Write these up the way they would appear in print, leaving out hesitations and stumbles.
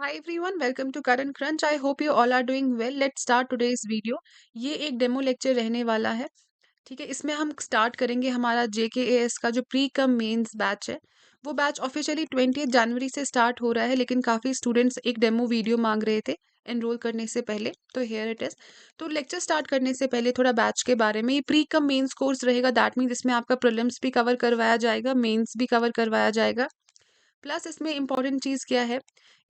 Hi everyone, welcome to Current Crunch. I hope you all are doing well. Let's start today's video. ये एक demo lecture रहने वाला है। ठीक है, इसमें हम स्टार्ट करेंगे हमारा JKAS का जो प्री कम मेंस बैच है। वो बैच ऑफिशियली 20 जनवरी से स्टार्ट हो रहा है, लेकिन काफ़ी स्टूडेंट्स एक डेमो वीडियो मांग रहे थे एनरोल करने से पहले, तो हेयर इट इज़। तो लेक्चर स्टार्ट करने से पहले थोड़ा बैच के बारे में। ये प्री कम मेंस कोर्स रहेगा, दैट मीन्स इसमें आपका प्रीलिम्स भी कवर करवाया जाएगा, मेंस भी कवर करवाया जाएगा। प्लस इसमें इम्पॉर्टेंट चीज़ क्या है,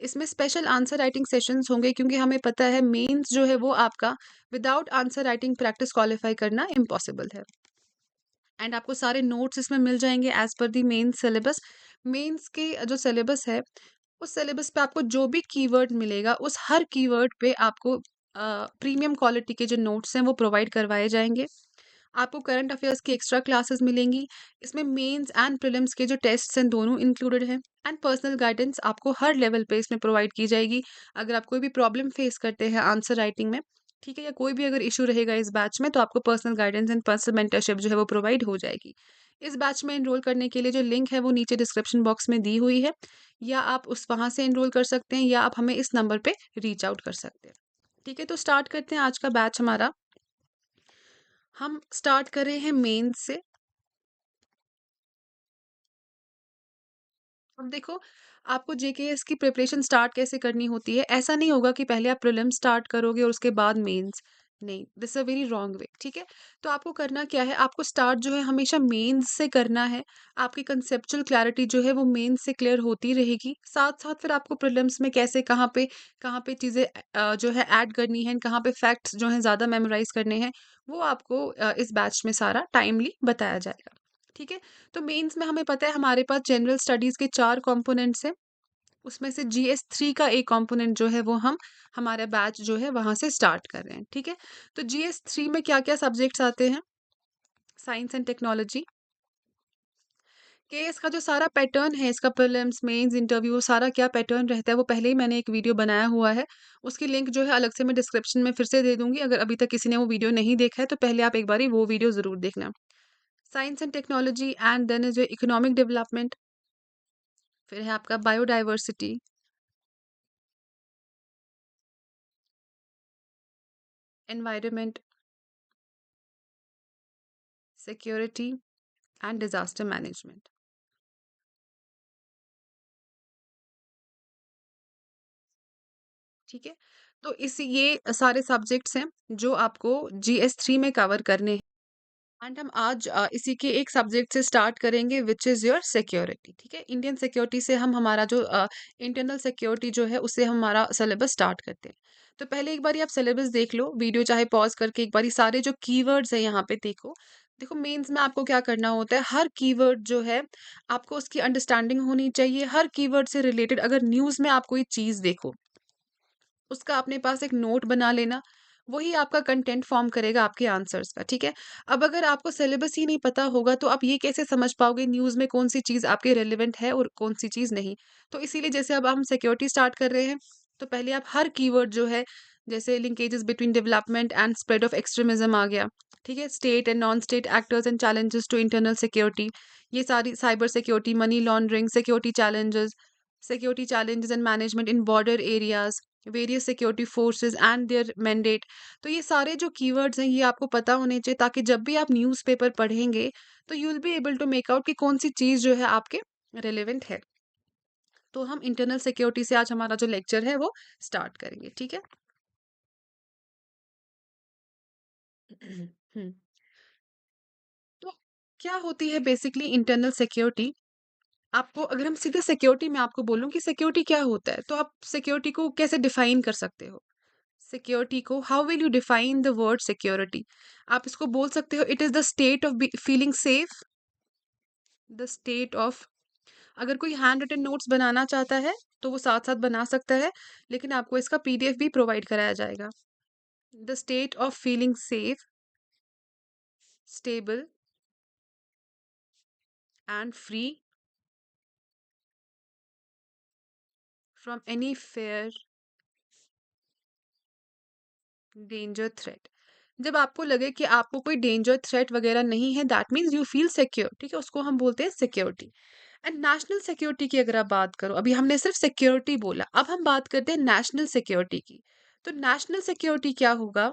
इसमें स्पेशल आंसर राइटिंग सेशंस होंगे, क्योंकि हमें पता है मेंस जो है वो आपका without answer writing practice qualify करना इम्पॉसिबल है। एंड आपको सारे नोट्स इसमें मिल जाएंगे एज पर दी मेन सिलेबस। मेंस के जो सिलेबस है, उस सिलेबस पे आपको जो भी कीवर्ड मिलेगा, उस हर कीवर्ड पे आपको प्रीमियम क्वालिटी के जो नोट्स हैं वो प्रोवाइड करवाए जाएंगे। आपको करंट अफेयर्स की एक्स्ट्रा क्लासेस मिलेंगी। इसमें मेंस एंड प्रीलिम्स के जो टेस्ट्स हैं दोनों इंक्लूडेड हैं। एंड पर्सनल गाइडेंस आपको हर लेवल पे इसमें प्रोवाइड की जाएगी। अगर आप कोई भी प्रॉब्लम फेस करते हैं आंसर राइटिंग में, ठीक है, या कोई भी अगर इशू रहेगा इस बैच में, तो आपको personal guidance and personal mentorship जो है वो प्रोवाइड हो जाएगी। इस बैच में एनरोल करने के लिए जो लिंक है वो नीचे डिस्क्रिप्शन बॉक्स में दी हुई है, या आप उस वहाँ से एनरोल कर सकते हैं, या आप हमें इस नंबर पे रीच आउट कर सकते हैं। ठीक है, तो स्टार्ट करते हैं आज का बैच हमारा। हम स्टार्ट कर रहे हैं मेंस से। अब देखो, आपको जेकेएस की प्रिपरेशन स्टार्ट कैसे करनी होती है। ऐसा नहीं होगा कि पहले आप प्रीलिम्स स्टार्ट करोगे और उसके बाद मेंस। नहीं, this a very wrong way. ठीक है, तो आपको करना क्या है, आपको स्टार्ट जो है हमेशा मेंस से करना है। आपकी कंसेप्चुअल क्लैरिटी जो है वो मेंस से क्लियर होती रहेगी। साथ साथ फिर आपको प्रीलिम्स में कैसे कहाँ पे चीज़ें जो है ऐड करनी है, कहाँ पे फैक्ट्स जो हैं ज़्यादा मेमोराइज करने हैं, वो आपको इस बैच में सारा टाइमली बताया जाएगा। ठीक है, तो मेंस में हमें पता है हमारे पास जनरल स्टडीज़ के 4 कंपोनेंट्स हैं। उसमें से जीएस 3 का एक कंपोनेंट जो है वो हम हमारा बैच जो है वहाँ से स्टार्ट कर रहे हैं। ठीक है, तो जीएस 3 में क्या-क्या सब्जेक्ट्स आते हैं? Science and technology. केएस का जो सारा पैटर्न है, इसका प्रीलिम्स, मेंस, इंटरव्यू, सारा क्या पैटर्न रहता है वो पहले ही मैंने एक वीडियो बनाया हुआ है। उसकी लिंक जो है अलग से मैं डिस्क्रिप्शन में फिर से दे दूँगी। अगर अभी तक किसी ने वो वीडियो नहीं देखा है तो पहले आप एक बारी वो वीडियो ज़रूर देखना। Science and technology and then is economic development, फिर है आपका biodiversity, environment, security and disaster management. ठीक है, तो इस ये सारे सब्जेक्ट्स हैं जो आपको जीएस 3 में कवर करने हैं। एंड हम आज इसी के एक सब्जेक्ट से स्टार्ट करेंगे, विच इज़ योर सिक्योरिटी। ठीक है, इंडियन सिक्योरिटी से हम हमारा जो इंटरनल सिक्योरिटी जो है उससे हम हमारा सिलेबस स्टार्ट करते हैं। तो पहले एक बारी आप सिलेबस देख लो, वीडियो चाहे पॉज करके एक बारी सारे जो कीवर्ड्स हैं यहाँ पे देखो। देखो, मेंस में आपको क्या करना होता है, हर कीवर्ड जो है आपको उसकी अंडरस्टैंडिंग होनी चाहिए। हर कीवर्ड से रिलेटेड अगर न्यूज़ में आप कोई चीज़ देखो, उसका अपने पास एक नोट बना लेना, वही आपका कंटेंट फॉर्म करेगा आपके आंसर्स का। ठीक है, अब अगर आपको सिलेबस ही नहीं पता होगा तो आप ये कैसे समझ पाओगे न्यूज़ में कौन सी चीज़ आपके रेलिवेंट है और कौन सी चीज़ नहीं। तो इसीलिए जैसे अब हम सिक्योरिटी स्टार्ट कर रहे हैं, तो पहले आप हर कीवर्ड जो है, जैसे linkages between development and spread of extremism आ गया। ठीक है, state and non state actors and challenges to internal security, ये सारी cyber security, money laundering, security challenges and management in border areas, various security forces and their mandate. तो ये सारे जो कीवर्ड्स हैं ये आपको पता होने चाहिए, ताकि जब भी आप न्यूज़पेपर पढ़ेंगे तो you will be able to make out कि कौन सी चीज़ जो है आपके रेलेवेंट है। तो हम इंटरनल सिक्योरिटी से आज हमारा जो लेक्चर है वो स्टार्ट करेंगे। ठीक है। हम्म, तो क्या होती है बेसिकली इंटरनल सिक्योरिटी। आपको अगर हम सीधे सिक्योरिटी में आपको बोलूं कि सिक्योरिटी क्या होता है, तो आप सिक्योरिटी को कैसे डिफाइन कर सकते हो। सिक्योरिटी को how will you define the word security. आप इसको बोल सकते हो, it is the state of feeling safe, the state of. अगर कोई हैंड रिटन नोट्स बनाना चाहता है तो वो साथ साथ बना सकता है, लेकिन आपको इसका पीडीएफ भी प्रोवाइड कराया जाएगा। The state of feeling safe, stable and free from any fair, danger, threat. जब आपको लगे कि आपको कोई डेंजर थ्रेट वगैरह नहीं है, that means you feel secure. ठीक है, उसको हम बोलते हैं सिक्योरिटी। एंड नेशनल सिक्योरिटी की अगर आप बात करो, अभी हमने सिर्फ सिक्योरिटी बोला, अब हम बात करते हैं नेशनल सिक्योरिटी की। तो नेशनल सिक्योरिटी क्या होगा?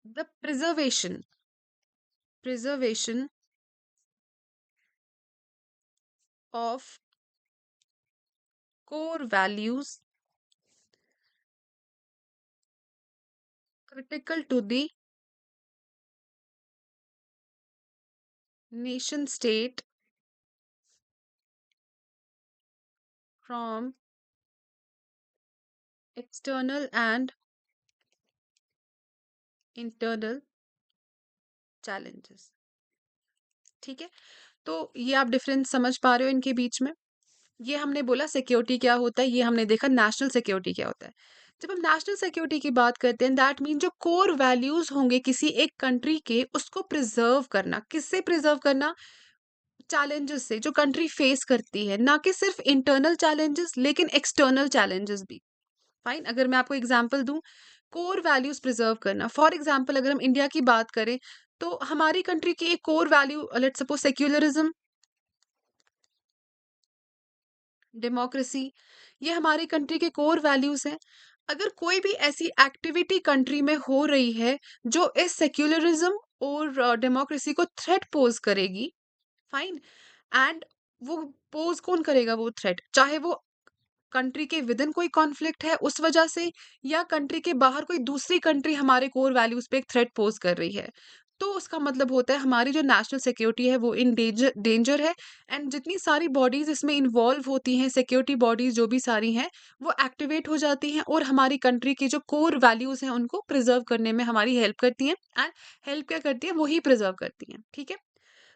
The preservation of core values critical to the nation state from external and internal challenges. ठीक है, तो ये आप डिफरेंस समझ पा रहे हो इनके बीच में? ये हमने बोला सिक्योरिटी क्या होता है, ये हमने देखा नेशनल सिक्योरिटी क्या होता है। जब हम नेशनल सिक्योरिटी की बात करते हैं, दैट मीन जो कोर वैल्यूज होंगे किसी एक कंट्री के, उसको प्रिजर्व करना। किससे प्रिजर्व करना? चैलेंजेस से जो कंट्री फेस करती है, ना कि सिर्फ इंटरनल चैलेंजेस लेकिन एक्सटर्नल चैलेंजेस भी। फाइन, अगर मैं आपको एग्जांपल दूं, कोर वैल्यूज प्रिजर्व करना, फॉर एग्जांपल अगर हम इंडिया की बात करें, तो हमारी कंट्री की एक core value, let's suppose secularism, democracy, ये हमारी कंट्री के कोर वैल्यूज हैं। अगर कोई भी ऐसी एक्टिविटी कंट्री में हो रही है जो इस सेक्युलरिज्म और डेमोक्रेसी को थ्रेट पोज करेगी, फाइन, एंड वो पोज कौन करेगा वो थ्रेट? चाहे वो कंट्री के विद इन कोई कॉन्फ्लिक्ट है उस वजह से, या कंट्री के बाहर कोई दूसरी कंट्री हमारे कोर वैल्यूज पे एक थ्रेट पोज कर रही है, तो उसका मतलब होता है हमारी जो नेशनल सिक्योरिटी है वो इन डेंजर डेंजर है। एंड जितनी सारी बॉडीज इसमें इन्वॉल्व होती हैं, सिक्योरिटी बॉडीज जो भी सारी हैं, वो एक्टिवेट हो जाती हैं और हमारी कंट्री की जो कोर वैल्यूज हैं उनको प्रिजर्व करने में हमारी हेल्प करती हैं। एंड हेल्प क्या करती है? वही प्रिजर्व करती हैं। ठीक है,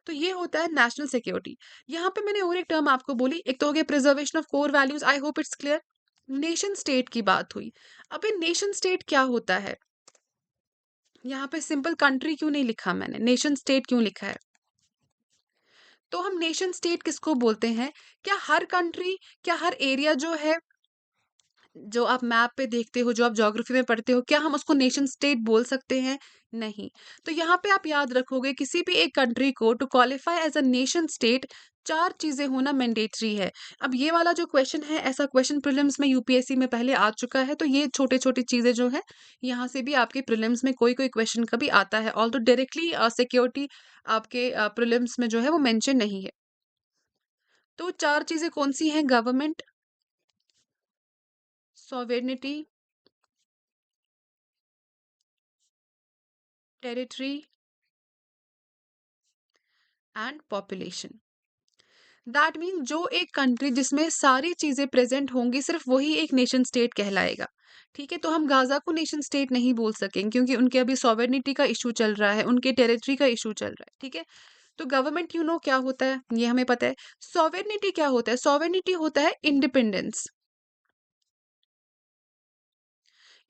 तो ये होता है नेशनल सिक्योरिटी। यहाँ पे मैंने और एक टर्म आपको बोली, एक तो हो गया preservation of core values, I hope it's clear. Nation state की बात हुई। अब ये नेशन स्टेट क्या होता है? यहाँ पे सिंपल कंट्री क्यों नहीं लिखा मैंने, नेशन स्टेट क्यों लिखा है? तो हम नेशन स्टेट किसको बोलते हैं? क्या हर कंट्री, क्या हर एरिया जो है, जो आप मैप पे देखते हो, जो आप ज्योग्राफी में पढ़ते हो, क्या हम उसको नेशन स्टेट बोल सकते हैं? नहीं। तो यहाँ पे आप याद रखोगे, किसी भी एक कंट्री को to qualify as a nation state, चार चीजें होना मैंडेटरी है। अब ये वाला जो क्वेश्चन है, ऐसा क्वेश्चन प्रीलिम्स में यूपीएससी में पहले आ चुका है, तो ये छोटे छोटी चीजें जो है, यहाँ से भी आपके प्रीलिम्स में कोई कोई क्वेश्चन कभी आता है, ऑल्दो डायरेक्टली सिक्योरिटी आपके प्रीलिम्स में जो है वो मेंशन नहीं है। तो चार चीजें कौन सी हैं? Government, sovereignty, territory and population. That mean जो एक कंट्री जिसमें सारी चीजें प्रेजेंट होंगी, सिर्फ वही एक नेशन स्टेट कहलाएगा। ठीक है, तो हम गाजा को नेशन स्टेट नहीं बोल सकेंगे क्योंकि उनके अभी सॉवेरेनिटी का इशू चल रहा है, उनके टेरिटरी का इशू चल रहा है। ठीक है, तो गवर्नमेंट यू नो क्या होता है, ये हमें पता है। सॉवेरेनिटी क्या होता है? सॉवेरेनिटी होता है independence.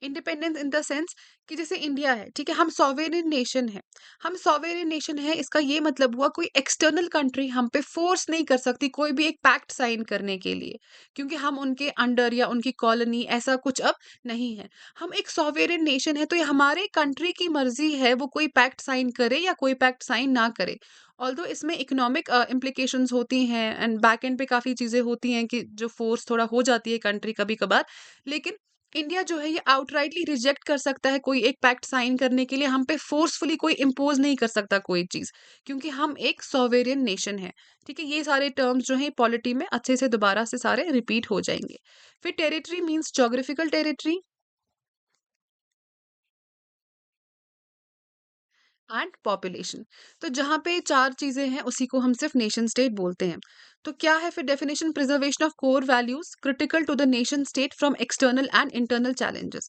Independence in the sense कि जैसे इंडिया है, ठीक है, हम सॉवेरेन नेशन है। हम सॉवेरेन नेशन है, इसका ये मतलब हुआ कोई एक्सटर्नल कंट्री हम पे फोर्स नहीं कर सकती कोई भी एक पैक्ट साइन करने के लिए, क्योंकि हम उनके अंडर या उनकी कॉलोनी ऐसा कुछ अब नहीं है। हम एक सॉवेरेन नेशन है, तो ये हमारे कंट्री की मर्जी है वो कोई पैक्ट साइन करे या कोई पैक्ट साइन ना करे। ऑल्दो इसमें इकोनॉमिक इम्प्लीकेशंस होती हैं एंड बैक एंड पे काफ़ी चीज़ें होती हैं कि जो फोर्स थोड़ा हो जाती है कंट्री कभी कभार, लेकिन इंडिया जो है ये आउटराइटली रिजेक्ट कर सकता है कोई एक पैक्ट साइन करने के लिए, हम पे फोर्सफुली कोई इम्पोज नहीं कर सकता कोई चीज, क्योंकि हम एक सॉवेरियन नेशन है। ठीक है, ये सारे टर्म्स जो है पॉलिटी में अच्छे से दोबारा से सारे रिपीट हो जाएंगे। फिर territory means geographical territory and population. तो जहाँ पे चार चीजें हैं उसी को हम सिर्फ नेशन स्टेट बोलते हैं। तो क्या है फिर definition? Preservation of core values critical to the nation state from external and internal challenges.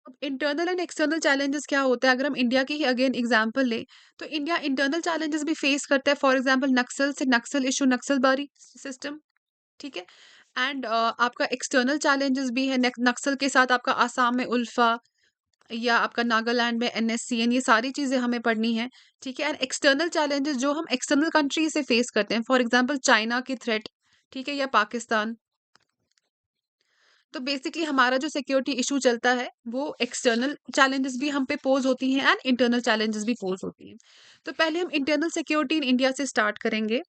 अब इंटरनल एंड एक्सटर्नल चैलेंजेस क्या होता है? अगर हम इंडिया की ही अगेन एग्जांपल लें, तो इंडिया इंटरनल चैलेंजेस भी फेस करता है। फॉर एग्जांपल नक्सल से नक्सल इशू, नक्सलबारी सिस्टम। ठीक है, एंड आपका एक्सटर्नल चैलेंजेस भी है। नक्सल के साथ आपका आसाम में उल्फा, या आपका नागालैंड में एनएससीएन, ये सारी चीजें हमें पढ़नी है। ठीक है, एंड एक्सटर्नल चैलेंजेस जो हम एक्सटर्नल कंट्री से फेस करते हैं, फॉर एग्जाम्पल चाइना की थ्रेट, ठीक है, या पाकिस्तान। तो बेसिकली हमारा जो सिक्योरिटी इशू चलता है वो एक्सटर्नल चैलेंजेस भी हम पे पोज होती हैं एंड इंटरनल चैलेंजेस भी पोज होती हैं। तो पहले हम इंटरनल सिक्योरिटी इन इंडिया से स्टार्ट करेंगे।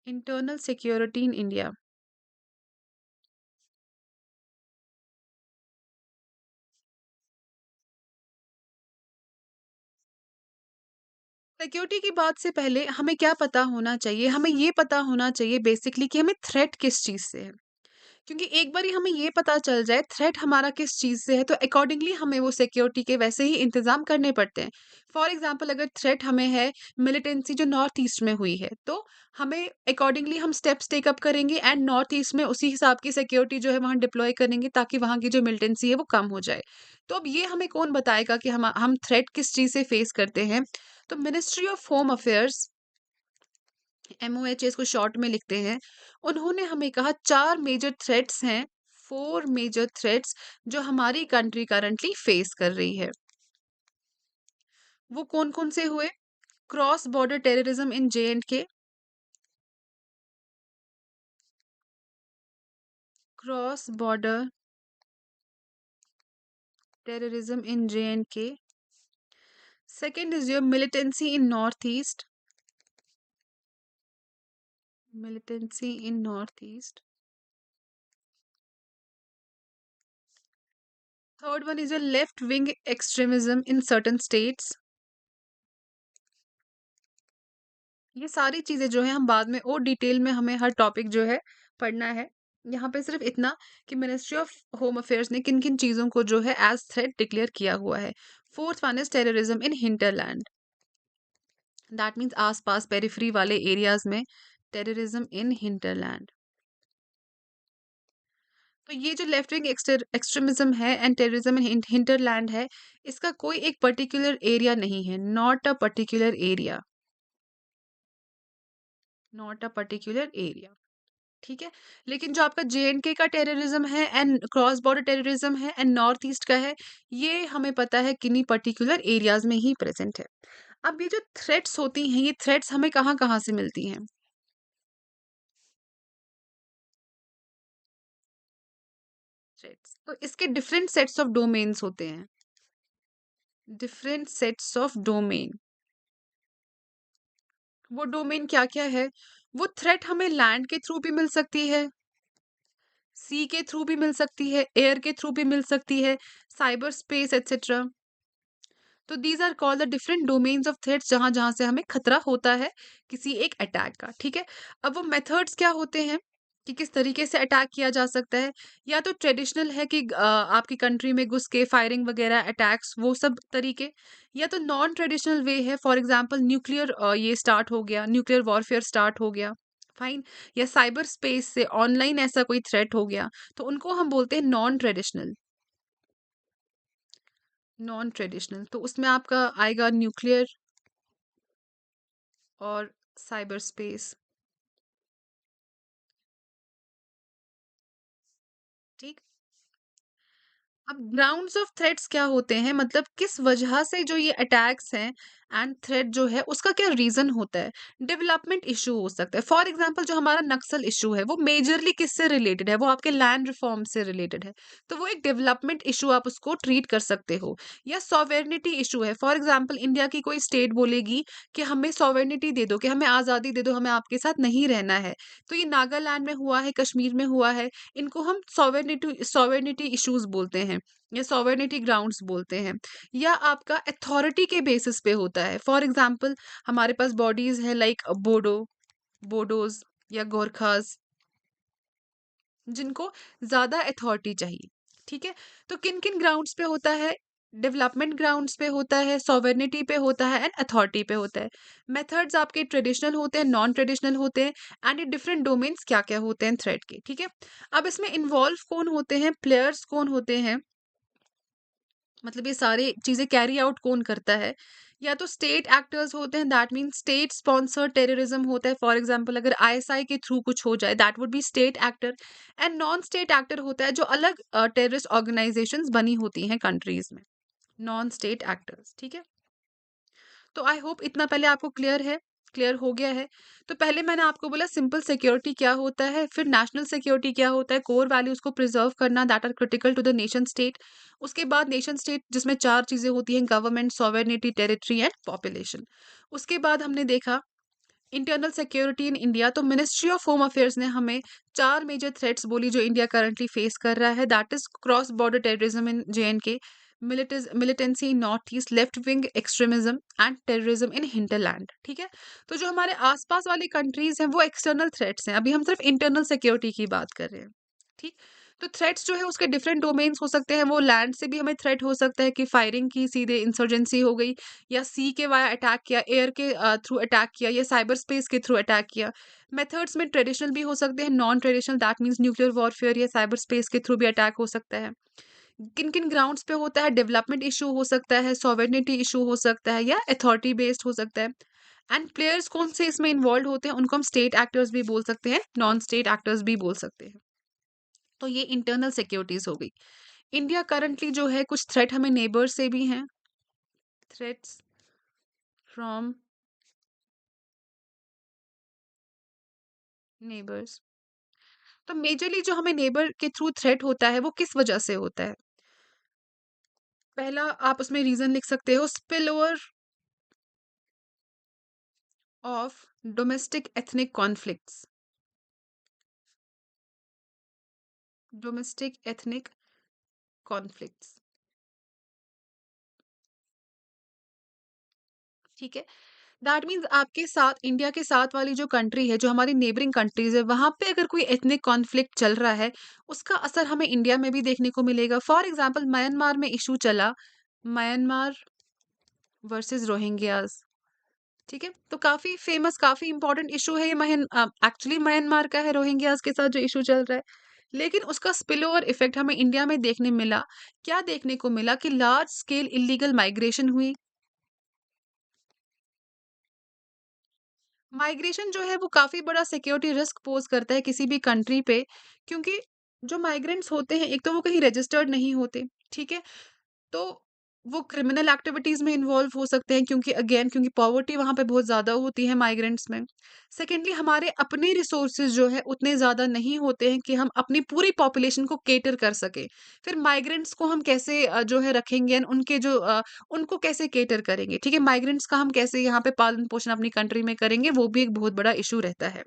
Internal security in India. Security की बात से पहले हमें क्या पता होना चाहिए, हमें ये पता होना चाहिए बेसिकली कि हमें थ्रेट किस चीज़ से है। क्योंकि एक बारी हमें ये पता चल जाए थ्रेट हमारा किस चीज़ से है, तो अकॉर्डिंगली हमें वो सिक्योरिटी के वैसे ही इंतज़ाम करने पड़ते हैं। फॉर एग्ज़ाम्पल अगर थ्रेट हमें है मिलिटेंसी जो नॉर्थ ईस्ट में हुई है, तो हमें अकॉर्डिंगली हम स्टेप्स टेक अप करेंगे एंड नॉर्थ ईस्ट में उसी हिसाब की सिक्योरिटी जो है वहाँ डिप्लॉय करेंगे ताकि वहाँ की जो मिलिटेंसी है वो कम हो जाए। तो अब ये हमें कौन बताएगा कि हम थ्रेट किस चीज़ से फेस करते हैं? तो ministry of home affairs, MOH इसको शॉर्ट में लिखते हैं, उन्होंने हमें कहा 4 मेजर थ्रेट्स हैं, 4 मेजर थ्रेट्स जो हमारी कंट्री करंटली फेस कर रही है। वो कौन-कौन से हुए? Cross border terrorism in J&K, cross border terrorism in J&K. Second is your militancy in Northeast, militancy in Northeast. Third one is your left wing extremism in certain states. ये सारी चीज़ें जो हैं हम बाद में और डिटेल में हमें हर टॉपिक जो है पढ़ना है। यहाँ पे सिर्फ इतना कि मिनिस्ट्री ऑफ होम अफेयर्स ने किन-किन चीज़ों को जो है एज़ थ्रेट डिक्लेयर किया हुआ है। Fourth one is terrorism in hinterland, that means आस-पास पेरिफेरी वाले एरियाज़ में टेररिज्म इन हिंटरलैंड। तो ये जो लेफ्ट विंग एक्सट्रीमिज्म है एंड टेररिज्म इन हिंटरलैंड है, इसका कोई एक पर्टिकुलर एरिया नहीं है, not a particular area, not a particular area. ठीक है? लेकिन जो आपका J&K का टेररिज्म है एंड क्रॉस बॉर्डर टेररिज्म है एंड नॉर्थ ईस्ट का है, ये हमें पता है किन्हीं पर्टिकुलर एरियाज़ में ही प्रेज़ेंट है। अब ये जो थ्रेट्स होती हैं, ये थ्रेट्स हमें कहाँ-कहाँ से मिलती हैं? थ्रेट्स तो इसके डिफरेंट सेट्स ऑफ डोमेन्स होते हैं, डिफरेंट सेट्स ऑफ डोमेन। वो डोमेन क्या-क्या है? वो थ्रेट हमें लैंड के थ्रू भी मिल सकती है, सी के थ्रू भी मिल सकती है, एयर के थ्रू भी मिल सकती है, साइबर स्पेस एटसेट्रा। तो these are called the different domains of threats जहां-जहां से हमें खतरा होता है किसी एक अटैक का, ठीक है? अब वो मेथड्स क्या होते हैं कि किस तरीके से अटैक किया जा सकता है? या तो ट्रेडिशनल है कि आपकी कंट्री में घुस के फायरिंग वगैरह अटैक्स वो सब तरीके, या तो नॉन ट्रेडिशनल वे है, फॉर एग्जांपल न्यूक्लियर ये स्टार्ट हो गया, न्यूक्लियर वॉरफेयर स्टार्ट हो गया, फाइन, या साइबर स्पेस से ऑनलाइन ऐसा कोई थ्रेट हो गया, तो उनको हम बोलते हैं नॉन ट्रेडिशनल, नॉन ट्रेडिशनल। तो उसमें आपका आएगा न्यूक्लियर और साइबर स्पेस, ठीक। अब ग्राउंड्स ऑफ थ्रेट्स क्या होते हैं, मतलब किस वजह से जो ये अटैक्स हैं एंड थ्रेट जो है उसका क्या रीजन होता है? डेवलपमेंट इशू हो सकता है, फॉर एग्जांपल जो हमारा नक्सल इशू है वो मेजरली किससे रिलेटेड है? वो आपके लैंड रिफॉर्म से रिलेटेड है, तो वो एक डेवलपमेंट इशू आप उसको ट्रीट कर सकते हो। या सॉवेर्निटी इशू है, फॉर एग्जांपल इंडिया की कोई स्टेट बोलेगी कि हमें सॉवेर्निटी दे दो, कि हमें आज़ादी दे दो, हमें आपके साथ नहीं रहना है। तो ये नागालैंड में हुआ है, कश्मीर में हुआ है, इनको हम सॉवेर्निटी सॉवेर्निटी इश्यूज बोलते हैं या सॉवेर्निटी ग्राउंड्स बोलते हैं। या आपका अथॉरिटी के बेसिस पे होता है, फॉर एग्जांपल हमारे पास बॉडीज है लाइक बोडोज या गोरखास, जिनको ज्यादा अथॉरिटी चाहिए, ठीक है? तो किन किन ग्राउंड्स पे होता है? डेवलपमेंट ग्राउंड्स पे होता है, सॉवेर्निटी पे होता है एंड अथॉरिटी पे होता है। मेथड्स आपके ट्रेडिशनल होते हैं, नॉन ट्रेडिशनल होते हैं, एंड ये डिफरेंट डोमेन्स क्या क्या होते हैं थ्रेड के, ठीक है? अब इसमें इन्वॉल्व कौन होते हैं, प्लेयर्स कौन होते हैं, मतलब ये सारी चीजें कैरी आउट कौन करता है? या तो स्टेट एक्टर्स होते हैं, that mean state sponsored terrorism होता है, फॉर एग्जांपल अगर ISI के थ्रू कुछ हो जाए that would be state actor. And non state actor होता है जो अलग टेररिस्ट ऑर्गेनाइजेशंस बनी होती हैं कंट्रीज में, नॉन स्टेट एक्टर्स, ठीक है? तो आई होप इतना पहले आपको क्लियर है। क्लियर हो गया है? तो पहले मैंने आपको बोला सिंपल सिक्योरिटी क्या होता है, फिर नेशनल सिक्योरिटी क्या होता है, कोर वैल्यूज़ को प्रिज़र्व करना that are critical to the nation state. उसके बाद नेशन स्टेट जिसमें 4 चीज़ें होती हैं, government, sovereignty, territory and population. उसके बाद हमने देखा इंटरनल सिक्योरिटी इन इंडिया, तो मिनिस्ट्री ऑफ होम अफेयर्स ने हमें 4 मेजर थ्रेट्स बोली जो इंडिया करंटली फेस कर रहा है, that is cross border terrorism in J&K, militancy in north east, left wing extremism and terrorism in hinterland. ठीक है? तो जो हमारे आस-पास वाली कंट्रीज़ हैं वो एक्सटर्नल थ्रेट्स हैं। अभी हम सिर्फ इंटरनल सिक्योरिटी की बात कर रहे हैं। ठीक? तो थ्रेट्स जो है उसके डिफरेंट डोमेन्स हो सकते हैं। वो लैंड से भी हमें थ्रेट हो सकता है कि फायरिंग की, सीधे इंसर्जेंसी हो गई, या सी के वाया अटैक किया, एयर के थ्रू अटैक किया, या साइबर स्पेस के थ्रू अटैक किया। मेथड्स में ट्रेडिशनल भी हो सकते हैं, non traditional that means nuclear warfare या साइबर स्पेस के थ्रू भी अटैक हो सकता है। किन-किन ग्राउंड्स पे होता है, डेवलपमेंट इश्यू हो सकता है, सॉवरेनिटी इश्यू हो सकता है, या अथॉरिटी बेस्ड हो सकता है। एंड प्लेयर्स कौन से इसमें इन्वॉल्व होते हैं उनको हम स्टेट एक्टर्स भी बोल सकते हैं, नॉन स्टेट एक्टर्स भी बोल सकते हैं। तो ये इंटरनल सिक्योरिटीज हो गई। इंडिया करंटली जो है कुछ थ्रेट हमें नेबर से भी हैं, थ्रेट्स फ्रॉम नेबर्स। तो मेजरली जो हमें नेबर के थ्रू थ्रेट होता है वो किस वजह से होता है? पहला आप उसमें रीजन लिख सकते हो, spill over of domestic ethnic conflicts. Domestic ethnic conflicts. ठीक है? दैट मीन्स आपके साथ, इंडिया के साथ वाली जो कंट्री है, जो हमारी नेबरिंग कंट्रीज है, वहां पे अगर कोई एथनिक कॉन्फ्लिक्ट चल रहा है, उसका असर हमें इंडिया में भी देखने को मिलेगा। फॉर एग्जाम्पल म्यांमार में इशू चला, म्यांमार वर्सेस रोहिंग्यास। ठीक है? तो काफी फेमस, काफी इंपॉर्टेंट इशू है ये। एक्चुअली म्यांमार का है, रोहिंग्यास के साथ जो इशू चल रहा है, लेकिन उसका स्पिल ओवर इफेक्ट हमें इंडिया में देखने मिला। क्या देखने को मिला कि लार्ज स्केल इलीगल माइग्रेशन हुई। माइग्रेशन जो है वो काफ़ी बड़ा सिक्योरिटी रिस्क पोज़ करता है किसी भी कंट्री पे, क्योंकि जो माइग्रेंट्स होते हैं, एक तो वो कहीं रजिस्टर्ड नहीं होते, ठीक है? तो वो क्रिमिनल एक्टिविटीज़ में इन्वॉल्व हो सकते हैं, क्योंकि अगेन क्योंकि पॉवर्टी वहाँ पे बहुत ज़्यादा होती है माइग्रेंट्स में। सेकेंडली हमारे अपने रिसोर्सेज़ जो है उतने ज़्यादा नहीं होते हैं कि हम अपनी पूरी पॉपुलेशन को कैटर कर सकें। फिर माइग्रेंट्स को हम कैसे जो है रखेंगे एंड उनको कैसे कैटर करेंगे, ठीक है? माइग्रेंट्स का हम कैसे यहाँ पे पालन-पोषण अपनी कंट्री में करेंगे, वो भी एक बहुत बड़ा इश्यू रहता है।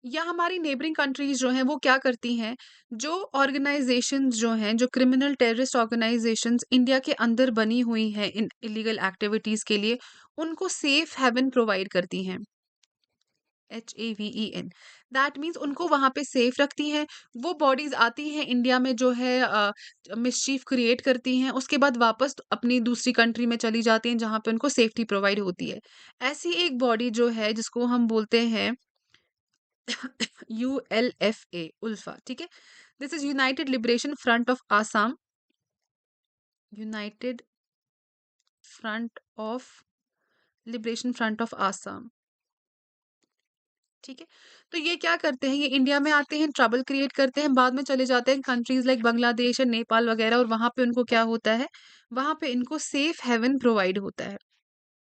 या हमारी नेबरिंग कंट्रीज़ जो हैं वो क्या करती हैं, जो ऑर्गेनाइज़ेशंस जो हैं, जो क्रिमिनल टेररिस्ट ऑर्गेनाइज़ेशंस इंडिया के अंदर बनी हुई हैं इन इल्लीगल एक्टिविटीज़ के लिए, उनको सेफ हेवन प्रोवाइड करती हैं। HAVEN, दैट मीन्स उनको वहाँ पे सेफ रखती हैं। वो बॉडीज़ आती हैं इंडिया में जो है मिसचीफ क्रिएट करती हैं, उसके बाद वापस अपनी दूसरी कंट्री में चली जाती हैं जहाँ पे उनको सेफ्टी प्रोवाइड होती है। ऐसी एक बॉडी जो है जिसको हम बोलते हैं ULFA, उल्फा, ठीक है? This is United liberation front of Assam, United front of liberation front of Assam, ठीक है? तो ये क्या करते हैं, ये इंडिया में आते हैं, ट्रबल क्रिएट करते हैं, बाद में चले जाते हैं कंट्रीज़ लाइक बांग्लादेश और नेपाल वगैरह, और वहाँ पे उनको क्या होता है, वहाँ पे इनको सेफ हेवन प्रोवाइड होता है।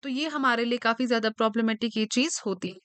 तो ये हमारे लिए काफ़ी ज़्यादा प्रॉब्लमैटिक ये चीज़ होती है।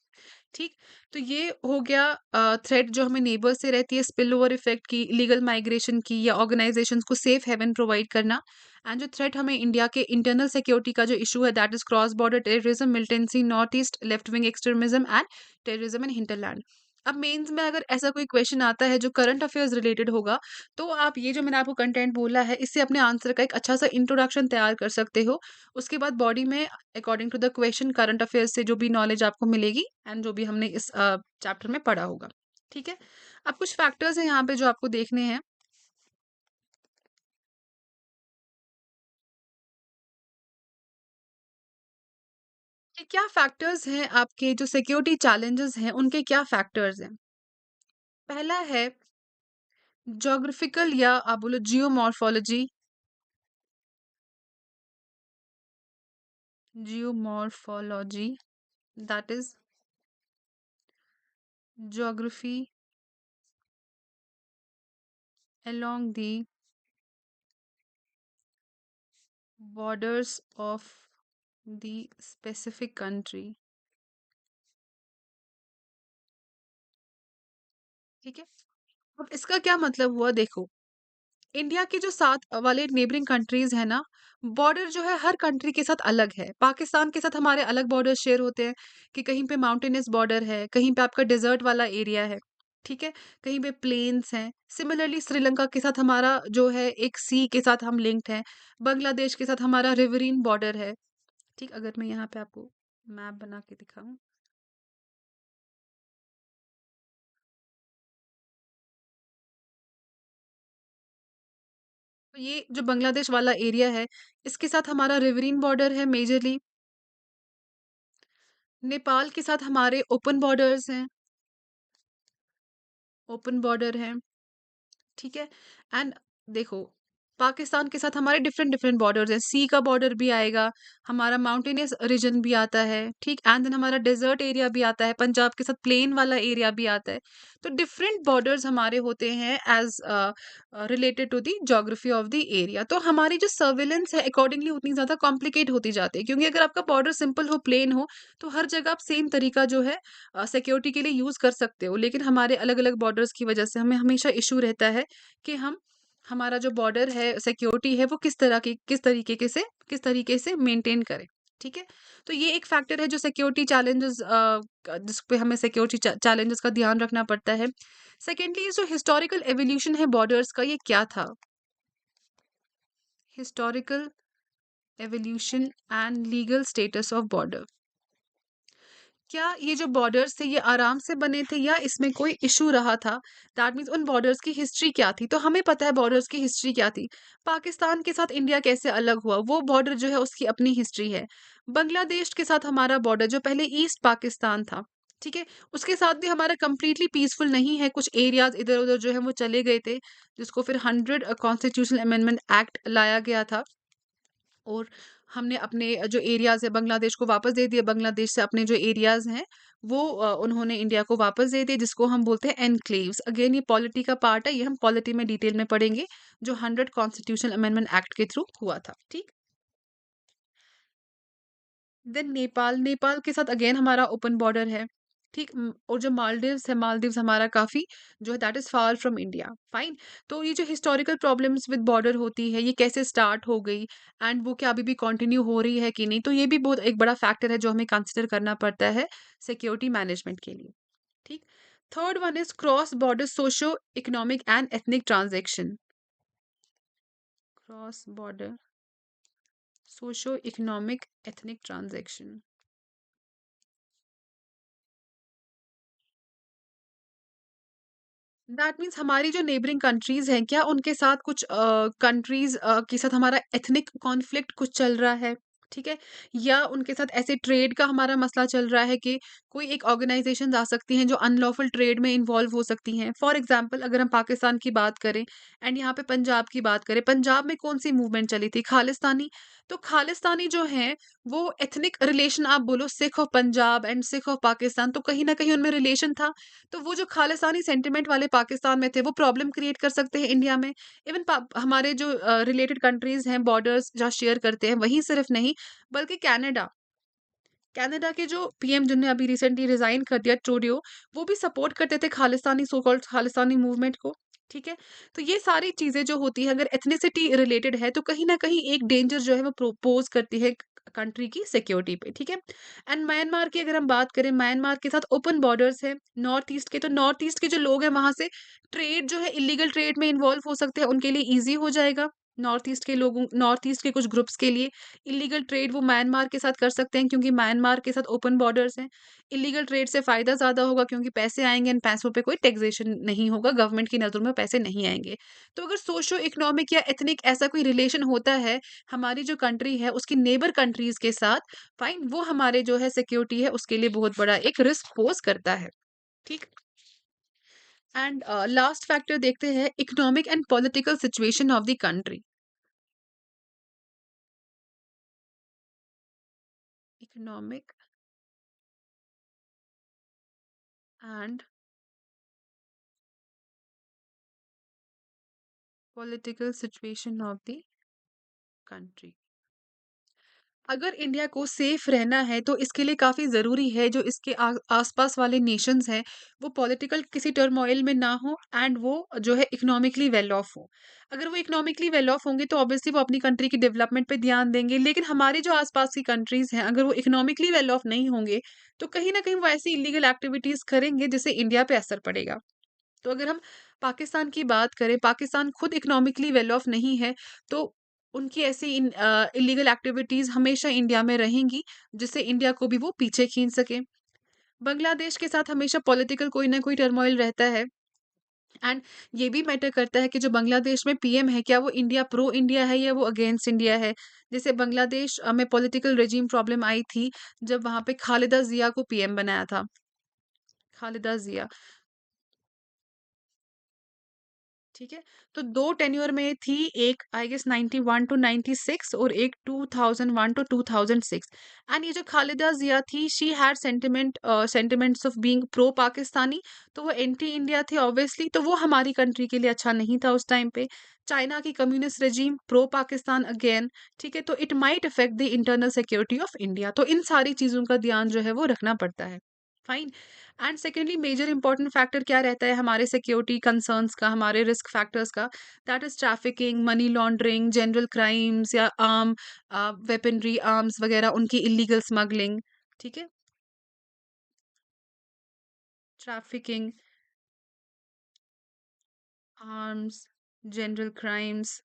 ठीक? तो ये हो गया थ्रेट जो हमें नेबर से रहती है, स्पिल ओवर इफेक्ट की, लीगल माइग्रेशन की, या ऑर्गेनाइजेशंस को सेफ हेवन प्रोवाइड करना। एंड जो थ्रेट हमें इंडिया के इंटरनल सिक्योरिटी का जो इशू है, that is cross border terrorism, militancy, north east, left wing extremism and terrorism in hinterland. अब मेंस में अगर ऐसा कोई क्वेश्चन आता है जो करंट अफेयर्स रिलेटेड होगा, तो आप ये जो मैंने आपको कंटेंट बोला है, इससे अपने आंसर का एक अच्छा सा इंट्रोडक्शन तैयार कर सकते हो। उसके बाद बॉडी में according to the question current affairs से जो भी नॉलेज आपको मिलेगी एंड जो भी हमने इस चैप्टर में पढ़ा होगा, ठीक है? अब कुछ फैक्टर्स हैं यहाँ पे जो आपको देखने हैं कि क्या फैक्टर्स हैं, आपके जो सिक्योरिटी चैलेंजेस हैं उनके क्या फैक्टर्स हैं। पहला है ज्योग्राफिकल, या आप बोलो geomorphology, geomorphology, that is geography along the borders of the specific country. ठीक है, अब इसका क्या मतलब हुआ देखो, इंडिया के जो साथ वाले नेबरिंग कंट्रीज है ना, बॉर्डर जो है हर कंट्री के साथ अलग है। पाकिस्तान के साथ हमारे अलग बॉर्डर शेयर होते हैं, कि कहीं पे माउंटेनियस बॉर्डर है, कहीं पे आपका डेजर्ट वाला एरिया है, ठीक है, कहीं पे प्लेन्स हैं। सिमिलरली श्रीलंका के साथ हमारा जो है एक सी के साथ हम लिंक्ड हैं। बांग्लादेश के साथ हमारा रिवरीन बॉर्डर है। ठीक, अगर मैं यहाँ पे आपको मैप बना के दिखाऊं, तो ये जो बांग्लादेश वाला एरिया है, इसके साथ हमारा रिवरीन बॉर्डर है मेजरली। नेपाल के साथ हमारे ओपन बॉर्डर्स हैं, ओपन बॉर्डर है, ठीक है। एंड देखो, पाकिस्तान के साथ हमारे डिफरेंट डिफरेंट बॉर्डर्स हैं। सी का बॉर्डर भी आएगा, हमारा माउंटेनियस रीजन भी आता है, ठीक, एंड देन हमारा डेजर्ट एरिया भी आता है, पंजाब के साथ प्लेन वाला एरिया भी आता है। तो डिफरेंट बॉर्डर्स हमारे होते हैं as related to the geography of the area. तो हमारी जो सर्विलेंस है अकॉर्डिंगली उतनी ज्यादा कॉम्प्लिकेट होती जाती है, क्योंकि अगर आपका बॉर्डर सिंपल हो, प्लेन हो, तो हर जगह आप सेम तरीका जो है सिक्योरिटी के लिए यूज कर सकते हो। लेकिन हमारे अलग अलग बॉर्डर्स की वजह से हमें हमेशा इशू रहता है कि हम हमारा जो बॉर्डर है, सिक्योरिटी है, वो किस तरीके से मेंटेन करें। ठीक है, तो ये एक फैक्टर है जो सिक्योरिटी चैलेंजेस, जिस पे हमें सिक्योरिटी चैलेंजेस का ध्यान रखना पड़ता है। सेकेंडली, जो हिस्टोरिकल एवोल्यूशन है बॉर्डर्स का, ये क्या था? Historical evolution and legal status of border. क्या ये जो बॉर्डर्स थे ये आराम से बने थे या इसमें कोई इशू रहा था? दैट मीन्स उन बॉर्डर्स की हिस्ट्री क्या थी? तो हमें पता है बॉर्डर्स की हिस्ट्री क्या थी। पाकिस्तान के साथ इंडिया कैसे अलग हुआ, वो बॉर्डर जो है उसकी अपनी हिस्ट्री है। बांग्लादेश के साथ हमारा बॉर्डर जो पहले ईस्ट पाकिस्तान था, ठीक है, उसके साथ भी हमारा कंप्लीटली पीसफुल नहीं है। कुछ एरियाज इधर उधर जो है वो चले गए थे, जिसको फिर 100 कॉन्स्टिट्यूशनल अमेंडमेंट एक्ट लाया गया था। और हमने अपने जो एरियाज है बांग्लादेश को वापस दे दिए। बांग्लादेश से अपने जो एरियाज हैं वो उन्होंने इंडिया को वापस दे दिए, जिसको हम बोलते हैं एनक्लेव्स। अगेन ये पॉलिटी का पार्ट है, ये हम पॉलिटी में डिटेल में पढ़ेंगे, जो 100 कॉन्स्टिट्यूशनल अमेंडमेंट एक्ट के थ्रू हुआ था। ठीक, देन नेपाल, नेपाल के साथ अगेन हमारा ओपन बॉर्डर है। ठीक, और जो मालदीव्स है, मालदीव्स हमारा काफी जो है that is far from India. Fine. तो ये जो हिस्टोरिकल प्रॉब्लम्स विद बॉर्डर होती है, ये कैसे स्टार्ट हो गई एंड वो क्या अभी भी कंटिन्यू हो रही है कि नहीं, तो ये भी बहुत एक बड़ा फैक्टर है जो हमें कंसिडर करना पड़ता है सिक्योरिटी मैनेजमेंट के लिए। ठीक, third one is cross border socio economic and ethnic transaction. Cross border socio economic ethnic transaction. That means हमारी जो नेबरिंग कंट्रीज हैं, क्या उनके साथ कुछ कंट्रीज के साथ हमारा एथनिक कॉन्फ्लिक्ट कुछ चल रहा है? ठीक है, या उनके साथ ऐसे ट्रेड का हमारा मसला चल रहा है कि कोई एक ऑर्गेनाइजेशन आ सकती हैं जो अनलॉफुल ट्रेड में इन्वॉल्व हो सकती हैं। फॉर एग्जांपल, अगर हम पाकिस्तान की बात करें एंड यहाँ पे पंजाब की बात करें, पंजाब में कौन सी मूवमेंट चली थी? खालिस्तानी। तो खालिस्तानी जो है वो एथनिक रिलेशन, आप बोलो Sikh of Punjab and Sikh of Pakistan, तो कहीं ना कहीं उनमें रिलेशन था। तो वो जो खालिस्तानी सेंटिमेंट वाले पाकिस्तान में थे, वो प्रॉब्लम क्रिएट कर सकते हैं इंडिया में। इवन हमारे जो रिलेटेड कंट्रीज हैं, बॉर्डर्स जहाँ शेयर करते हैं, वहीं सिर्फ नहीं बल्कि कनाडा, कनाडा के जो पीएम जिनने अभी रिसेंटली रिजाइन कर दिया, ट्रूडियो, वो भी सपोर्ट करते थे Khalistani, so called Khalistani movement को। ठीक है, तो ये सारी चीजें जो होती है, अगर एथनिसिटी रिलेटेड है, तो कहीं ना कहीं एक डेंजर जो है वो प्रोपोज करती है कंट्री की सिक्योरिटी पे। ठीक है, एंड म्यांमार की अगर हम बात करें, म्यांमार के साथ ओपन बॉर्डर्स है नॉर्थ ईस्ट के, तो नॉर्थ ईस्ट के जो लोग हैं वहां से ट्रेड जो है, इलीगल ट्रेड में इन्वॉल्व हो सकते हैं, उनके लिए ईजी हो जाएगा। नॉर्थ ईस्ट के कुछ ग्रुप्स के लिए इलीगल ट्रेड वो म्यांमार के साथ कर सकते हैं, क्योंकि म्यांमार के साथ ओपन बॉर्डर्स हैं। इलीगल ट्रेड से फायदा ज्यादा होगा, क्योंकि पैसे आएंगे एंड पैसों पे कोई टैक्सेशन नहीं होगा, गवर्नमेंट की नजरों में पैसे नहीं आएंगे। तो अगर सोशो इकोनॉमिक या एथनिक ऐसा कोई रिलेशन होता है हमारी जो कंट्री है उसकी नेबर कंट्रीज के साथ, फाइन, वो हमारे जो है सिक्योरिटी है उसके लिए बहुत बड़ा एक रिस्क पोज करता है। ठीक, एंड लास्ट फैक्टर देखते हैं, economic and political situation of the country. Economic and political situation of the country. अगर इंडिया को सेफ रहना है तो इसके लिए काफ़ी ज़रूरी है जो इसके आसपास वाले नेशंस हैं वो पॉलिटिकल किसी टर्मोइल में ना हो एंड वो जो है इकोनॉमिकली वेल ऑफ हो। अगर वो इकोनॉमिकली वेल ऑफ होंगे तो ऑब्वियसली वो अपनी कंट्री की डेवलपमेंट पे ध्यान देंगे, लेकिन हमारे जो आसपास की कंट्रीज़ हैं अगर वो इकोनॉमिकली वेल ऑफ नहीं होंगे तो कहीं न कहीं वो ऐसी इल्लीगल एक्टिविटीज़ करेंगे जिससे इंडिया पे असर पड़ेगा। तो अगर हम पाकिस्तान की बात करें, पाकिस्तान खुद इकोनॉमिकली वेल ऑफ नहीं है, तो उनकी ऐसी इल्लीगल एक्टिविटीज़ हमेशा इंडिया में रहेंगी, जिससे इंडिया को भी वो पीछे खींच सकें। बांग्लादेश के साथ हमेशा पॉलिटिकल कोई ना कोई टर्मॉइल रहता है एंड ये भी मैटर करता है कि जो बांग्लादेश में पीएम है, क्या वो इंडिया प्रो इंडिया है या वो अगेंस्ट इंडिया है? जैसे बांग्लादेश में पॉलिटिकल रेजिम प्रॉब्लम आई थी, जब वहाँ पे खालिदा ज़िया को पीएम बनाया था, खालिदा ज़िया। ठीक है? तो 2 टेन्योर में थी, एक आई गेस 91 टू 96 और एक 2001 टू 2006 एंड ये जो खालिदा ज़िया थी she had sentiments of being pro Pakistani, तो वो एंटी इंडिया थे ऑब्वियसली, तो वो हमारी कंट्री के लिए अच्छा नहीं था उस टाइम पे। चाइना की communist regime pro Pakistan again, ठीक है? तो it might affect the internal security of India, तो इन सारी चीज़ों का ध्यान जो है वो रखना पड़ता है। Fine. And secondly major important factor क्या रहता है हमारे सिक्योरिटी कंसर्न्स का, हमारे रिस्क फैक्टर्स का, that is trafficking, money laundering, general crimes या वेपनरी आर्म्स वगैरह, उनकी इलीगल स्मगलिंग। ठीक है? Trafficking, arms, general crimes,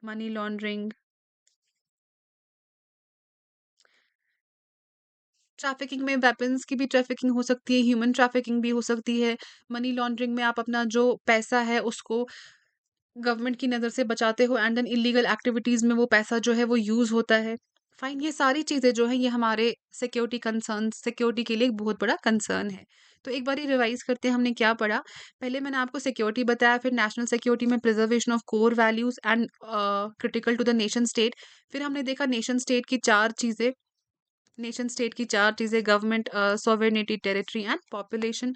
money laundering. Trafficking में वेपन्स की भी ट्रैफिकिंग हो सकती है, ह्यूमन ट्रैफिकिंग भी हो सकती है। मनी लॉन्ड्रिंग में आप अपना जो पैसा है उसको गवर्नमेंट की नज़र से बचाते हो एंड देन इलीगल एक्टिविटीज़ में वो पैसा जो है वो यूज़ होता है। फाइन, ये सारी चीज़ें जो हैं ये हमारे सिक्योरिटी के लिए एक बहुत बड़ा कंसर्न है। तो एक बारी रिवाइज़ करते हैं हमने क्या पढ़ा। पहले मैंने आपको सिक्योरिटी बताया, फिर नेशनल सिक्योरिटी में preservation of core values and critical to the nation state. फिर हमने देखा नेशन स्टेट की 4 चीज़ें, government, sovereignty, territory and population.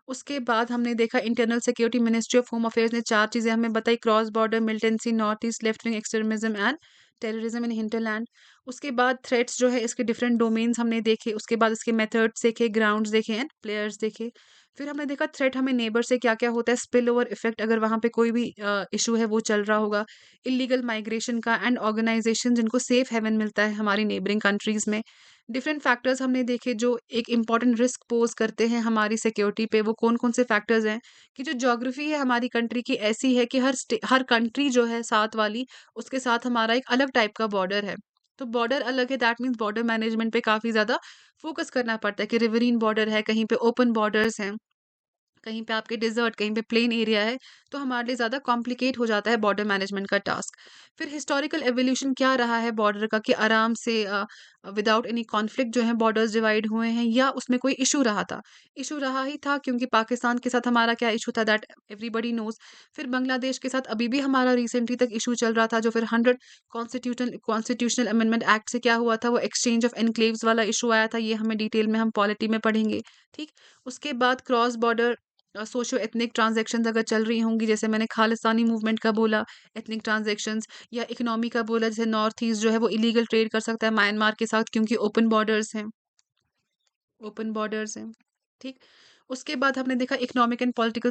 उसके बाद हमने देखा internal security ministry of home affairs ने 4 चीज़ें हमें बताई, cross border militancy, north east, left wing extremism and terrorism in hinterland. उसके बाद थ्रेट्स जो है इसके डिफरेंट डोमेन्स हमने देखे, उसके बाद इसके मेथड्स देखे, ग्राउंड्स देखे एंड प्लेयर्स देखे। फिर हमने देखा थ्रेट हमें नेबर से क्या-क्या होता है, स्पिल ओवर इफेक्ट अगर वहाँ पे कोई भी इश्यू है वो चल रहा होगा, इल्लीगल माइग्रेशन का एंड ऑर्गेनाइजेशन जिनको सेफ हेवन मिलता है हमारी नेबरिंग कंट्रीज़ में। डिफरेंट फैक्टर्स हमने देखे जो एक इम्पॉर्टेंट रिस्क पोज़ करते हैं हमारी सिक्योरिटी पे, वो कौन-कौन से फैक्टर्स हैं, कि जो ज्योग्राफी है हमारी कंट्री की ऐसी है कि हर कंट्री जो है साथ वाली, उसके साथ हमारा एक अलग टाइप का बॉर्डर है। तो बॉर्डर अलग है, दैट मीन्स बॉर्डर मैनेजमेंट पे काफ़ी ज़्यादा फ़ोकस करना पड़ता है कि रिवरीन बॉर्डर है, कहीं पे ओपन बॉर्डर्स हैं। कहीं पे आपके डेज़र्ट, कहीं पे प्लेन एरिया है, तो हमारे लिए ज़्यादा कॉम्प्लिकेट हो जाता है बॉर्डर मैनेजमेंट का टास्क। फिर हिस्टोरिकल एवोल्यूशन क्या रहा है बॉर्डर का, कि आराम से विदाउट एनी कॉन्फ्लिक्ट जो है बॉर्डर्स डिवाइड हुए हैं या उसमें कोई इश्यू रहा था। इश्यू रहा ही था क्योंकि पाकिस्तान के साथ हमारा क्या इश्यू था, दैट एवरीबॉडी नोज़। फिर बांग्लादेश के साथ अभी भी हमारा रिसेंटली तक इश्यू चल रहा था, जो फिर 100 कॉन्स्टिट्यूशनल अमेंडमेंट एक्ट से क्या हुआ था, वो एक्सचेंज ऑफ एन्क्लेव्स वाला इश्यू आया था, ये हमें डिटेल में हम पॉलिटी में पढ़ेंगे, ठीक? उसके बाद cross border socio ethnic transactions अगर चल रही होंगी, जैसे मैंने खालिस्तानी मूवमेंट का बोला, एथनिक ट्रांज़ैक्शंस, या इकोनॉमी का बोला, जैसे नॉर्थ ईस्ट जो है वो इलीगल ट्रेड कर सकता है म्यांमार के साथ क्योंकि ओपन बॉर्डर्स हैं, ठीक? उसके बाद हमने देखा economic and political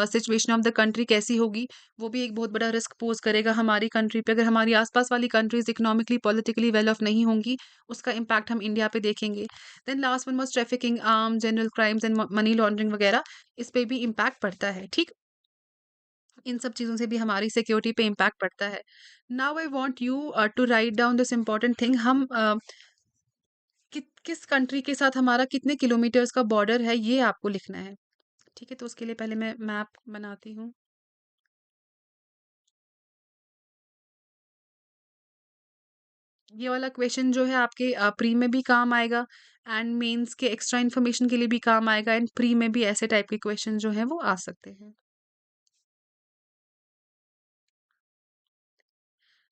situation of the country कैसी होगी, वो भी एक बहुत बड़ा रिस्क पोज़ करेगा हमारी कंट्री पे। अगर हमारी आस-पास वाली countries economically, politically well off नहीं होंगी, उसका इम्पैक्ट हम इंडिया पे देखेंगे। Then last one was trafficking, general crimes and m money laundering वगैरह, इस पे भी इम्पैक्ट पड़ता है, ठीक? इन सब चीज़ों से भी हमारी सिक्योरिटी पे इम्पैक्ट पड़ता है। Now I want you to write down this important thing, हम किस कंट्री के साथ हमारा कितने किलोमीटर्स का बॉर्डर है, ये आपको लिखना है। ठीक है? तो उसके लिए पहले मैं मैप बनाती हूँ। ये वाला क्वेश्चन जो है आपके प्री में भी काम आएगा एंड मेंस के एक्स्ट्रा इन्फॉर्मेशन के लिए भी काम आएगा एंड प्री में भी ऐसे टाइप के क्वेश्चन जो हैं वो आ सकते हैं।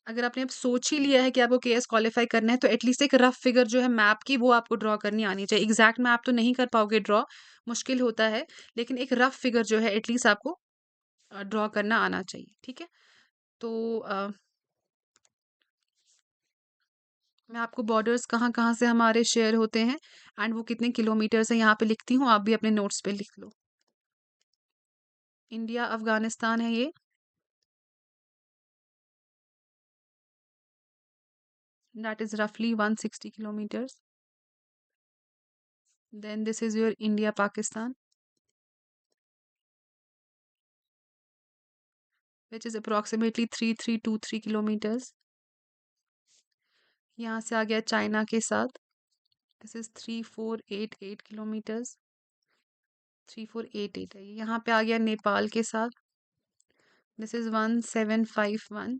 अगर आपने अब सोच ही लिया है कि आपको केएस क्वालीफाई करना है, तो एटलीस्ट एक रफ फिगर जो है मैप की वो आपको ड्रॉ करनी आनी चाहिए। एग्ज़ैक्ट मैप तो नहीं कर पाओगे ड्रॉ, मुश्किल होता है, लेकिन एक रफ फिगर जो है एटलीस्ट आपको ड्रॉ करना आना चाहिए। ठीक है? तो मैं आपको बॉर्डर्स कहाँ-कहाँ से हमारे शेयर होते हैं एंड वो कितने किलोमीटर से यहाँ पे लिखती हूँ, आप भी अपने नोट्स पे लिख लो। इंडिया अफ़गानिस्तान है ये, दैट इज़ रफली 160 kilometres. Then this is your India Pakistan, which is approximately 3323 kilometres. यहाँ से आ गया चाइना के साथ, दिस इज़ 3488 किलोमीटर्स, 3488 है ये। यहाँ पे आ गया नेपाल के साथ, दिस इज़ 1751।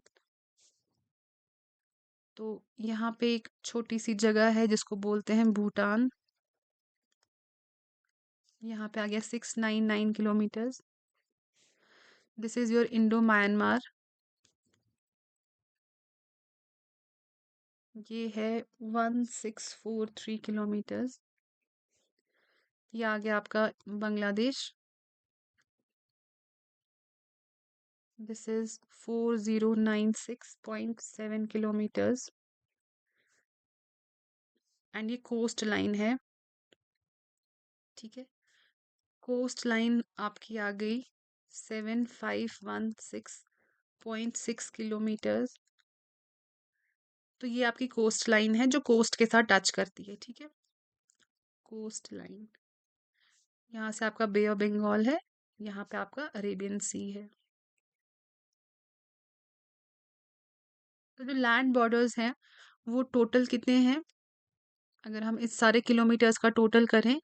तो यहाँ पे एक छोटी सी जगह है जिसको बोलते हैं भूटान, यहाँ पे आ गया 699 kilometres. This is your Indo Myanmar, ये है 1643 किलोमीटर्स। ये आ गया आपका Bangladesh, this is 4096.7 kilometres and ये कोस्ट लाइन है, ठीक है। कोस्ट लाइन आपकी आ गई 7516.6 किलोमीटर्स। तो ये आपकी कोस्ट लाइन है जो कोस्ट के साथ टच करती है, ठीक है। कोस्ट लाइन, यहाँ से आपका बे ऑफ बंगाल है, यहाँ पे आपका अरेबियन सी है। तो जो लैंड बॉर्डर्स हैं वो टोटल कितने हैं, अगर हम इस सारे किलोमीटर्स का टोटल करें,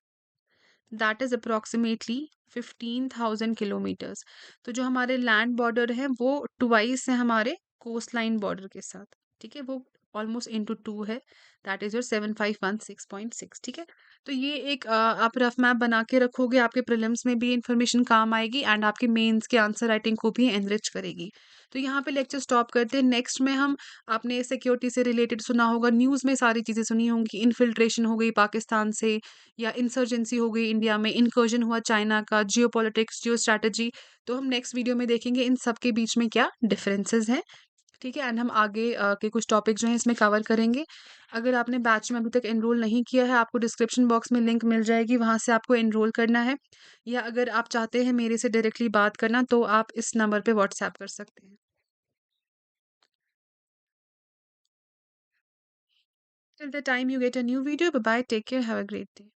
दैट इज अप्रॉक्सीमेटली 15,000 किलोमीटर्स। तो जो हमारे लैंड बॉर्डर हैं वो ट्वाइस है हमारे कोस्ट लाइन बॉर्डर के साथ, ठीक है। वो ऑलमोस्ट इंटू टू है, दैट इज योर 7516.6, ठीक है। तो ये एक आप रफ मैप बना के रखोगे, आपके प्रीलिम्स में भी इंफॉर्मेशन काम आएगी एंड आपके मेंस के आंसर राइटिंग को भी एनरिच करेगी। तो यहाँ पे लेक्चर स्टॉप करते हैं। नेक्स्ट में हम, आपने सिक्योरिटी से रिलेटेड सुना होगा, न्यूज़ में सारी चीज़ें सुनी होंगी, इन्फिल्ट्रेशन हो गई पाकिस्तान से या इंसर्जेंसी हो गई इंडिया में, इनकर्जन हुआ चाइना का, जियो पॉलिटिक्स, जियो स्ट्रैटेजी। तो हम नेक्स्ट वीडियो में देखेंगे इन सब के बीच में क्या डिफरेंसेस हैं, ठीक है। एंड हम आगे के कुछ टॉपिक जो हैं इसमें कवर करेंगे। अगर आपने बैच में अभी तक एनरोल नहीं किया है, आपको डिस्क्रिप्शन बॉक्स में लिंक मिल जाएगी, वहाँ से आपको एनरोल करना है। या अगर आप चाहते हैं मेरे से डायरेक्टली बात करना तो आप इस नंबर पे व्हाट्सएप कर सकते हैं। Till the time you get a new video, bye bye, take care, have a great day.